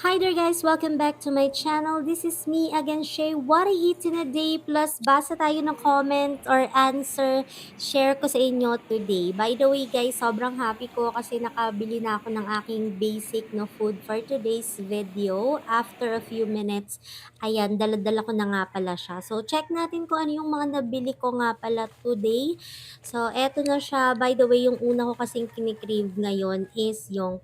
Hi there guys! Welcome back to my channel. This is me again, Shay. What I eat in a day plus basa tayo ng comment or answer share ko sa inyo today. By the way guys, sobrang happy ko kasi nakabili na ako ng aking basic no food for today's video. After a few minutes, ayan, dala-dala ko na nga pala siya. So check natin kung ano yung mga nabili ko nga pala today. So eto na siya. By the way, yung una ko kasing kinikrave ngayon is yung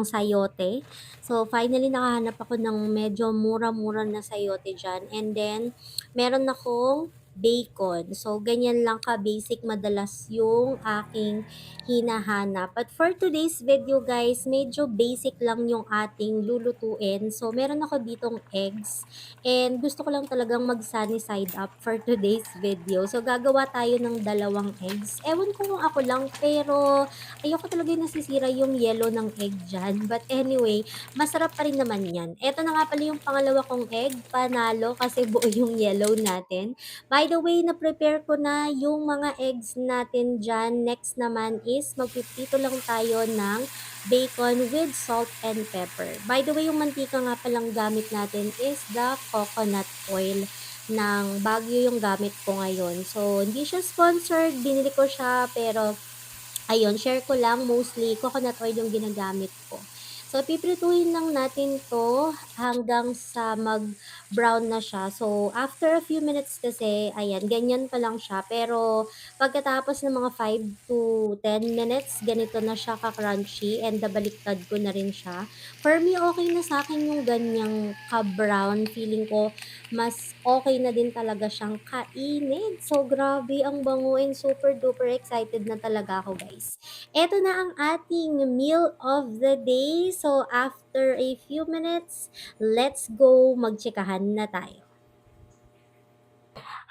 sayote. So, finally nakahanap ako ng medyo mura-mura na sayote diyan. And then, meron akong bacon. So, ganyan lang ka-basic madalas yung aking hinahanap. But for today's video guys, medyo basic lang yung ating lulutuin. So, meron ako ditong eggs. And gusto ko lang talagang mag-sunny side up for today's video. So, gagawa tayo ng dalawang eggs. Ewan ko kung ako lang, pero ayoko talaga yung nasisira yung yellow ng egg dyan. But anyway, masarap pa rin naman yan. Ito na nga pala yung pangalawa kong egg. Panalo kasi buo yung yellow natin. By the way, na-prepare ko na yung mga eggs natin dyan. Next naman is magpipito lang tayo ng bacon with salt and pepper. By the way, yung mantika nga palang gamit natin is the coconut oil ng Baguio yung gamit ko ngayon. So, hindi siya sponsored. Binili ko siya pero ayun, share ko lang, mostly coconut oil yung ginagamit ko. So, piprituhin lang natin to hanggang sa mag-brown na siya. So, after a few minutes kasi, ayan, ganyan pa lang siya. Pero, pagkatapos ng mga 5 to 10 minutes, ganito na siya ka-crunchy and nabaliktad ko na rin siya. For me, okay na sa akin yung ganyang ka-brown. Feeling ko, mas okay na din talaga siyang kainin. So, grabe ang bango and super duper excited na talaga ako guys. Eto na ang ating meal of the day. So, after a few minutes, let's go magtsikahan na tayo.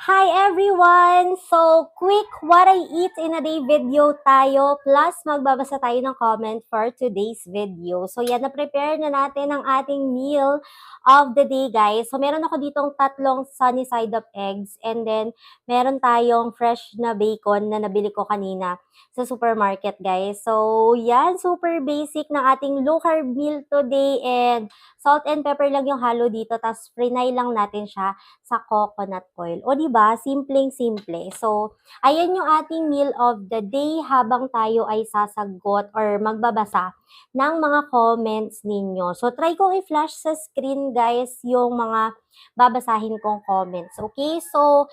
Hi everyone! So, quick what I eat in a day video tayo plus magbabasa tayo ng comment for today's video. So, yan, na-prepare na natin ang ating meal of the day, guys. So, meron ako ditong tatlong sunny side up eggs and then meron tayong fresh na bacon na nabili ko kanina sa supermarket, guys. So, yan, super basic ng ating low carb meal today and salt and pepper lang yung halo dito tapos frinay lang natin siya sa coconut oil. O, di ba? Simpleng-simple. So, ayan yung ating meal of the day habang tayo ay sasagot or magbabasa ng mga comments ninyo. So, try kong i-flash sa screen, guys, yung mga babasahin kong comments. Okay? So,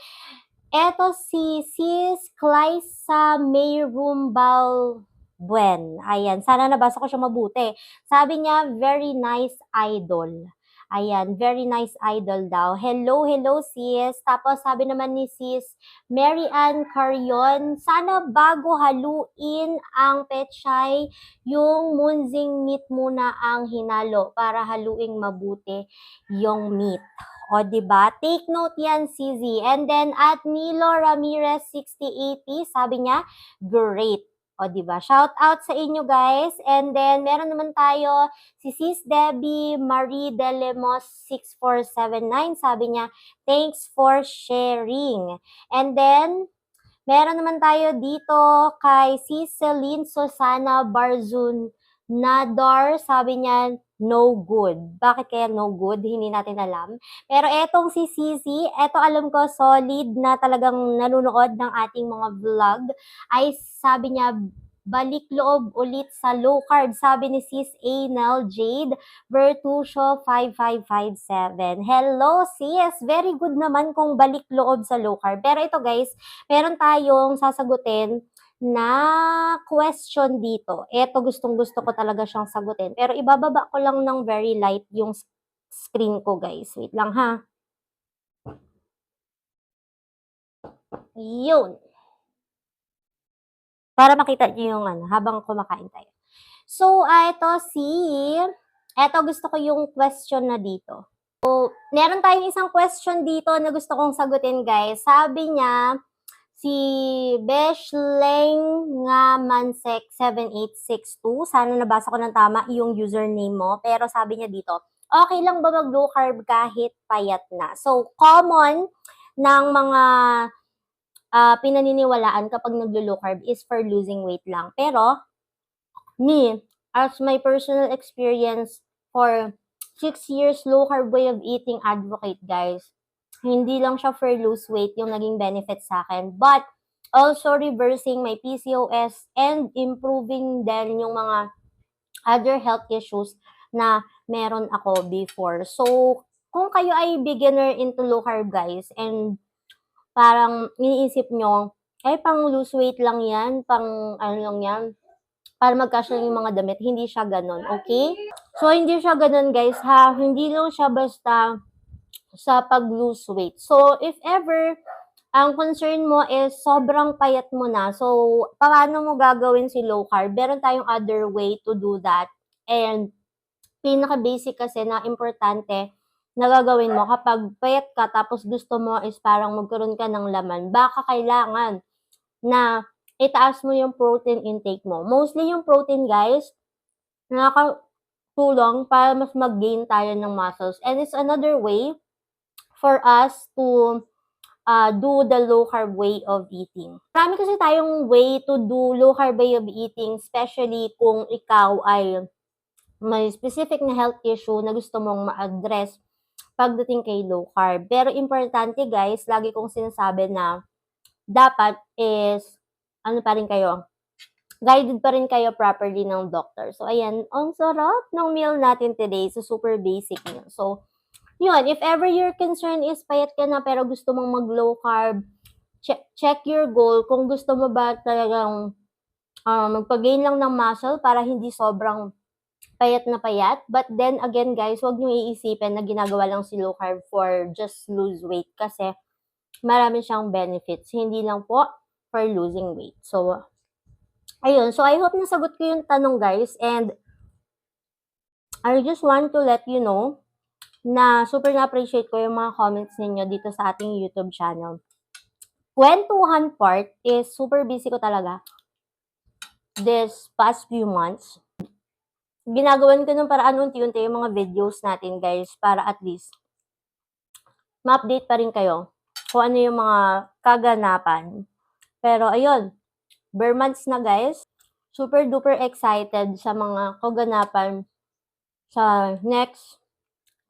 eto si Sis Clysa Mayrumbal Buen. Ayan, sana nabasa ko siya mabuti. Sabi niya, very nice idol. Ayan, very nice idol daw. Hello, hello sis. Tapos sabi naman ni sis Mary Ann Carion, sana bago haluin ang pechay, yung munzing meat muna ang hinalo para haluing mabuti yung meat. O, diba? Take note yan, CZ. And then, at Nilo Ramirez 6080, sabi niya, great. O, diba? Shout out sa inyo, guys. And then, meron naman tayo si Sis Debbie Marie Delemos 6479. Sabi niya, thanks for sharing. And then, meron naman tayo dito kay si Celine Susana Barzun Nadar. Sabi niya, no good. Bakit kaya no good? Hindi natin alam. Pero etong si Sisi, eto alam ko solid na talagang nanonood ng ating mga vlog. Ay sabi niya, balik loob ulit sa low carb. Sabi ni Sis Anel Jade Bertusio 5557. Hello sis! Very good naman kung balik loob sa low carb. Pero ito guys, meron tayong sasagutin na question dito. Ito gustong-gusto ko talaga siyang sagutin. Pero ibababa ko lang ng very light yung screen ko guys. Wait lang ha. Yun. Para makita niyo yung habang kumakain tayo. So, ito gusto ko yung question na dito. So, meron tayong isang question dito na gusto kong sagutin guys. Sabi niya, si Beshleng nga Mansek 7862. Sana nabasa ko ng tama yung username mo. Pero sabi niya dito, okay lang ba mag low carb kahit payat na? So, common ng mga pinaniniwalaan kapag naglo-low carb is for losing weight lang. Pero, me, as my personal experience for 6 years low carb way of eating advocate, guys. Hindi lang siya for lose weight yung naging benefit sa akin, but also reversing my PCOS and improving din yung mga other health issues na meron ako before. So, kung kayo ay beginner into low carb, guys, and parang iniisip nyo, ay pang lose weight lang yan, pang ano lang yan, para magkasya yung mga damit. Hindi siya ganun, okay? So, hindi siya ganun, guys, ha? Hindi lang siya basta sa pag-lose weight. So, if ever, ang concern mo is sobrang payat mo na, so, paano mo gagawin si low carb? Meron tayong other way to do that. And, pinaka-basic kasi na importante na gagawin mo kapag payat ka tapos gusto mo is parang magkaroon ka ng laman, baka kailangan na itaas mo yung protein intake mo. Mostly yung protein, guys, nakakatulong para mas mag-gain tayo ng muscles. And it's another way for us to do the low carb way of eating. Marami kasi tayong way to do low carb way of eating, especially kung ikaw ay may specific na health issue na gusto mong ma-address pagdating kay low carb. Pero importante, guys, lagi kong sinasabi na dapat is ano pa rin kayo, guided pa rin kayo properly ng doctor. So, ayan, ang sarap ng meal natin today. So, super basic meal. So, yun, if ever your concern is payat ka na pero gusto mong mag-low carb, check your goal. Kung gusto mo ba talagang magpa-gain lang ng muscle para hindi sobrang payat na payat. But then again, guys, huwag nyo iisipin na ginagawa lang si low carb for just lose weight kasi marami siyang benefits. Hindi lang po for losing weight. So, ayun. So, I hope nasagot ko yung tanong, guys. And I just want to let you know na super na-appreciate ko yung mga comments ninyo dito sa ating YouTube channel. Kwentuhan part is super busy ko talaga this past few months. Ginagawan ko ng paraan unti-unti yung mga videos natin, guys, para at least ma-update pa rin kayo kung ano yung mga kaganapan. Pero ayun, bare months na, guys. Super duper excited sa mga kaganapan sa next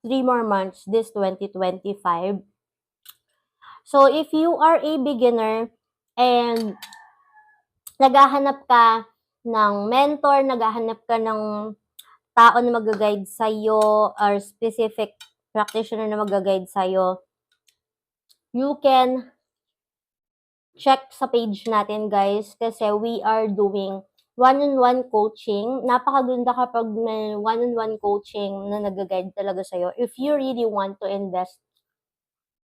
3 more months this 2025. So, if you are a beginner and naghahanap ka ng mentor, naghahanap ka ng tao na mag-guide sa'yo or specific practitioner na mag-guide sa'yo, you can check sa page natin, guys, kasi we are doing one-on-one coaching. Napakaganda kapag may one-on-one coaching na nag-guide talaga sa'yo if you really want to invest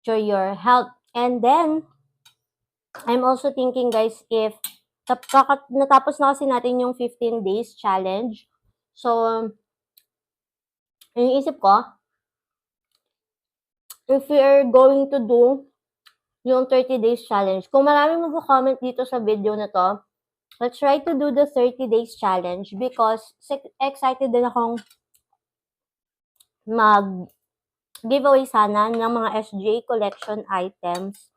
to your health. And then, I'm also thinking, guys, if natapos na kasi natin yung 15 days challenge. So, iniisip ko, if we are going to do yung 30 days challenge, kung maraming mag-comment dito sa video na to, let's try to do the 30 days challenge because excited din akong mag-giveaway sana ng mga SJ collection items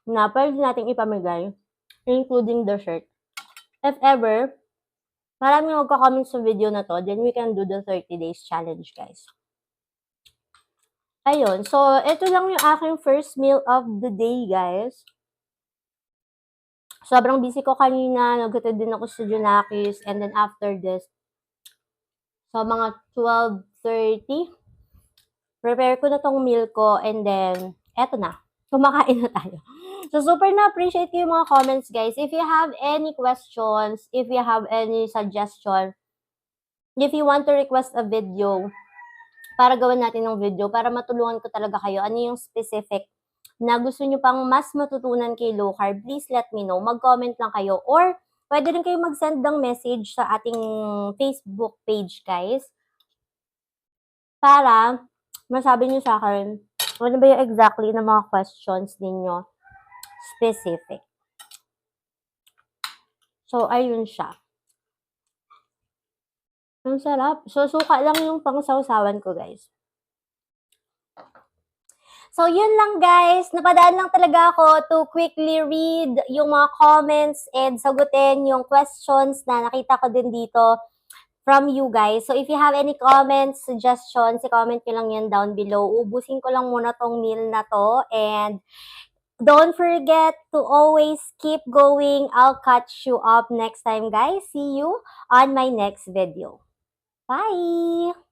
na pwede natin ipamigay, including the shirt. If ever, maraming magko-comment sa video na to, then we can do the 30 days challenge, guys. Ayun. So, ito lang yung aking first meal of the day, guys. Sobrang busy ko kanina. Naghatid din ako sa Junakis. And then after this, so mga 12:30, prepare ko na tong meal ko. And then, eto na. Kumakain na tayo. So, super na-appreciate ko yung mga comments, guys. If you have any questions, if you have any suggestion, if you want to request a video, para gawin natin ng video, para matulungan ko talaga kayo, ano yung specific na gusto nyo pang mas matutunan kay low carb, please let me know. Mag-comment lang kayo. Or, pwede rin kayo mag-send ng message sa ating Facebook page, guys. Para masabi nyo sa akin, ano ba yung exactly na mga questions ninyo specific. So, ayun siya. Ang sarap. So, suka lang yung pangsawsawan ko, guys. So, yun lang, guys. Napadaan lang talaga ako to quickly read yung mga comments and sagutin yung questions na nakita ko din dito from you guys. So if you have any comments, suggestions, i-comment nyo lang yan down below. Ubusin ko lang muna tong meal na to. And don't forget to always keep going. I'll catch you up next time, guys. See you on my next video. Bye!